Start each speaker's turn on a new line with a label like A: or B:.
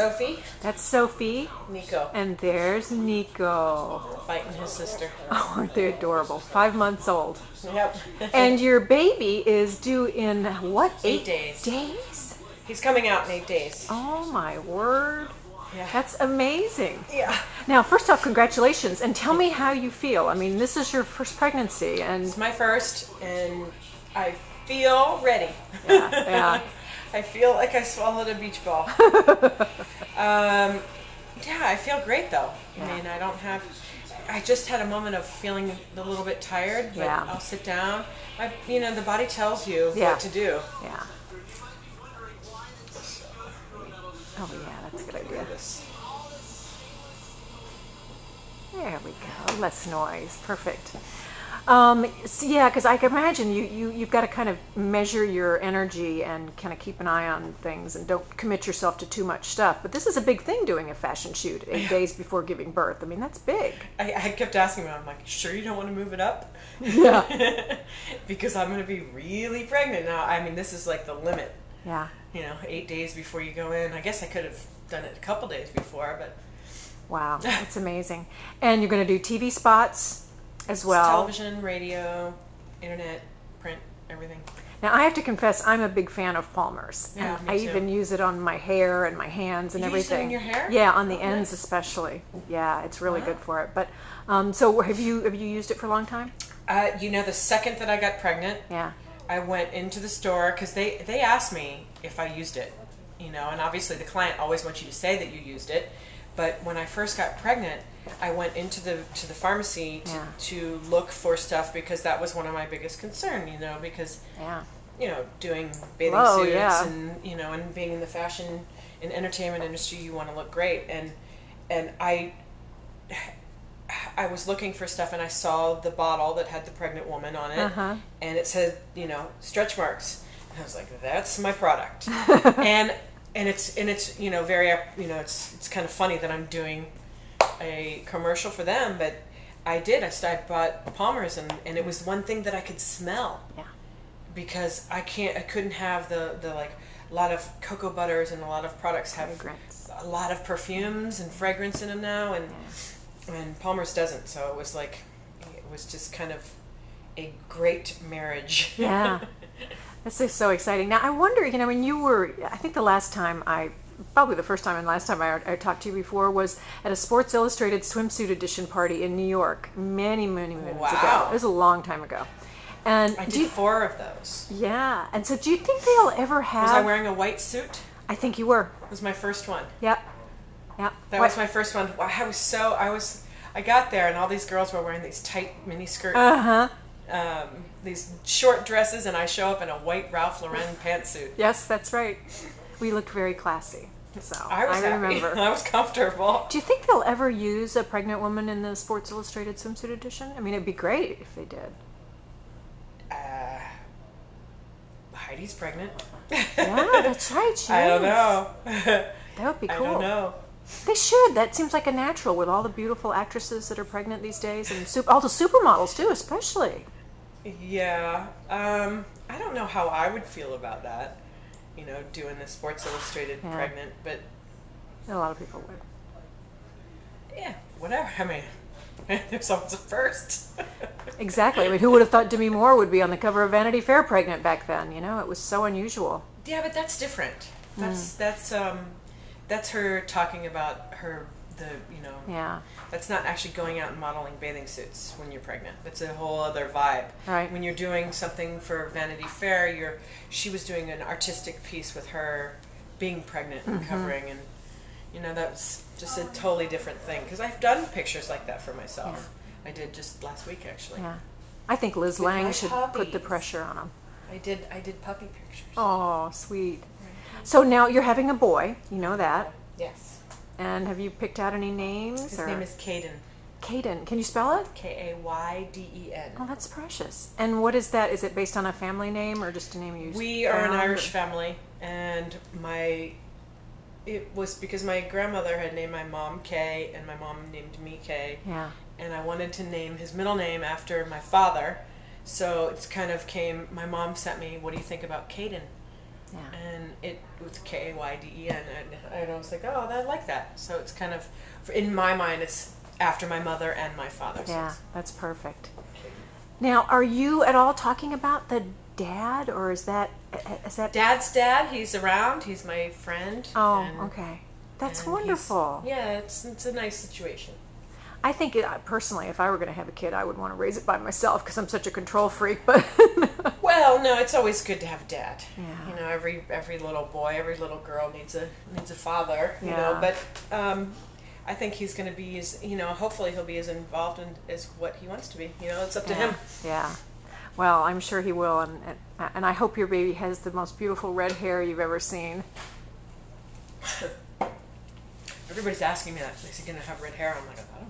A: Sophie,
B: That's Sophie.
A: Nico,
B: And there's Nico.
A: fighting his sister.
B: Oh, aren't they adorable? 5 months old.
A: Yep.
B: And your baby is due in what?
A: 8 days.
B: Days?
A: He's coming out in 8 days.
B: Oh my word.
A: Yeah.
B: That's amazing.
A: Yeah.
B: Now, first off, congratulations. And tell me how you feel. I mean, this is your first pregnancy. And
A: It's my first, and I feel ready.
B: yeah.
A: I feel like I swallowed a beach ball. Yeah, I feel great though.
B: Yeah.
A: I mean, I just had a moment of feeling a little bit tired, but
B: Yeah.
A: I'll sit down. The body tells you
B: Yeah.
A: what to do.
B: Yeah. Oh, yeah, that's a good idea. There we go. Less noise. Perfect. So yeah, because I can imagine you've got to kind of measure your energy and kind of keep an eye on things and don't commit yourself to too much stuff. But this is a big thing, doing a fashion shoot 8 days before giving birth. I mean, that's big.
A: I kept asking him, I'm like, sure you don't want to move it up?
B: Yeah.
A: Because I'm going to be really pregnant now. I mean, this is like the limit.
B: Yeah.
A: 8 days before you go in. I guess I could have done it a couple days before, but
B: Wow, that's amazing. And you're going to do TV spots as well.
A: television, radio, internet, print, everything.
B: Now, I have to confess, I'm a big fan of Palmer's.
A: Yeah,
B: And
A: me
B: I
A: too.
B: even use it on my hair and my hands and
A: You use it
B: everything.
A: in your hair?
B: Yeah, on the
A: Oh,
B: ends
A: nice.
B: especially. Yeah, it's really
A: Wow.
B: good for it. But so have you used it for a long time?
A: The second that I got pregnant,
B: Yeah.
A: I went into the store because they asked me if I used it, and obviously the client always wants you to say that you used it. But when I first got pregnant, I went into the pharmacy
B: Yeah.
A: to look for stuff because that was one of my biggest concern, because
B: Yeah.
A: doing bathing
B: Whoa,
A: suits
B: yeah.
A: and being in the fashion and entertainment industry, you want to look great. And I was looking for stuff, and I saw the bottle that had the pregnant woman on it,
B: Uh-huh.
A: and it said, stretch marks. And I was like, that's my product. and it's very, it's kind of funny that I'm doing a commercial for them, but I bought Palmer's, and it was one thing that I could smell.
B: Yeah.
A: Because I couldn't have the like a lot of cocoa butters and a lot of products have
B: Fragrance.
A: a lot of perfumes and fragrance in them now, and Palmer's doesn't. So it was just kind of a great marriage.
B: Yeah. This is so exciting. Now, I wonder, when you were, I think the first time I talked to you before was at a Sports Illustrated swimsuit edition party in New York many, many moons ago.
A: Wow.
B: It was a long time ago. And
A: I did 4 of those.
B: Yeah. And so do you think they'll ever have...
A: Was I wearing a white suit?
B: I think you were.
A: It was my first one.
B: Yep. Yep.
A: That was my first one. Wow, I got there, and all these girls were wearing these tight mini skirt,
B: Uh-huh.
A: these short dresses, and I show up in a white Ralph Lauren pantsuit.
B: Yes, that's right. We looked very classy. So
A: I was happy.
B: remember.
A: I was comfortable.
B: Do you think they'll ever use a pregnant woman in the Sports Illustrated swimsuit edition? I mean, it'd be great if they did.
A: Heidi's pregnant.
B: Yeah, that's right. She
A: I don't
B: is.
A: know.
B: That would be cool.
A: I don't know.
B: They should. That seems like a natural with all the beautiful actresses that are pregnant these days, and all the supermodels too, especially.
A: Yeah. I don't know how I would feel about that. Doing the Sports Illustrated
B: Yeah.
A: pregnant, but
B: A lot of people would.
A: yeah, whatever. I mean, there's always a first.
B: Exactly. I mean, who would have thought Demi Moore would be on the cover of Vanity Fair pregnant back then? It was so unusual.
A: Yeah, but that's different. That's her talking about
B: Yeah.
A: That's not actually going out and modeling bathing suits when you're pregnant. That's a whole other vibe.
B: Right.
A: When you're doing something for Vanity Fair, she was doing an artistic piece with her being pregnant and covering, and that's just a totally different thing. Because I've done pictures like that for myself. I did just last week, actually.
B: Yeah. I think Liz
A: With
B: Lang
A: my
B: should put the
A: puppies.
B: pressure on them.
A: I did puppy pictures.
B: Oh, sweet. So now you're having a boy. You know that.
A: Yes.
B: And have you picked out any names?
A: His name is Caden.
B: Caden. Can you spell it?
A: Kayden.
B: Oh, that's precious. And what is that? Is it based on a family name or just a name you
A: We are an
B: found,
A: Irish
B: or-
A: family, and it was because my grandmother had named my mom Kay, and my mom named me Kay,
B: Yeah.
A: and I wanted to name his middle name after my father, so it's kind of my mom sent me, what do you think about Caden?
B: Yeah.
A: and it with Kayden, and I was like, oh, I like that. So it's kind of, in my mind, it's after my mother and my father. So
B: Yeah,
A: it's
B: that's perfect.
A: Kayden.
B: Now, are you at all talking about the dad, or is that
A: Dad's dad. He's around. He's my friend.
B: Oh,
A: and,
B: okay. That's
A: and
B: wonderful.
A: Yeah, it's a nice situation.
B: I think personally, if I were going to have a kid, I would want to raise it by myself because I'm such a control freak. But
A: Well, no, it's always good to have a dad.
B: Yeah.
A: You know, every little boy, every little girl needs a father. You
B: Yeah.
A: know, but I think he's going to be as, you know, hopefully he'll be as involved in as what he wants to be. You know, it's up to him.
B: Yeah. Well, I'm sure he will, and I hope your baby has the most beautiful red hair you've ever seen.
A: Everybody's asking me that. Is he going to have red hair? I'm like, I don't know.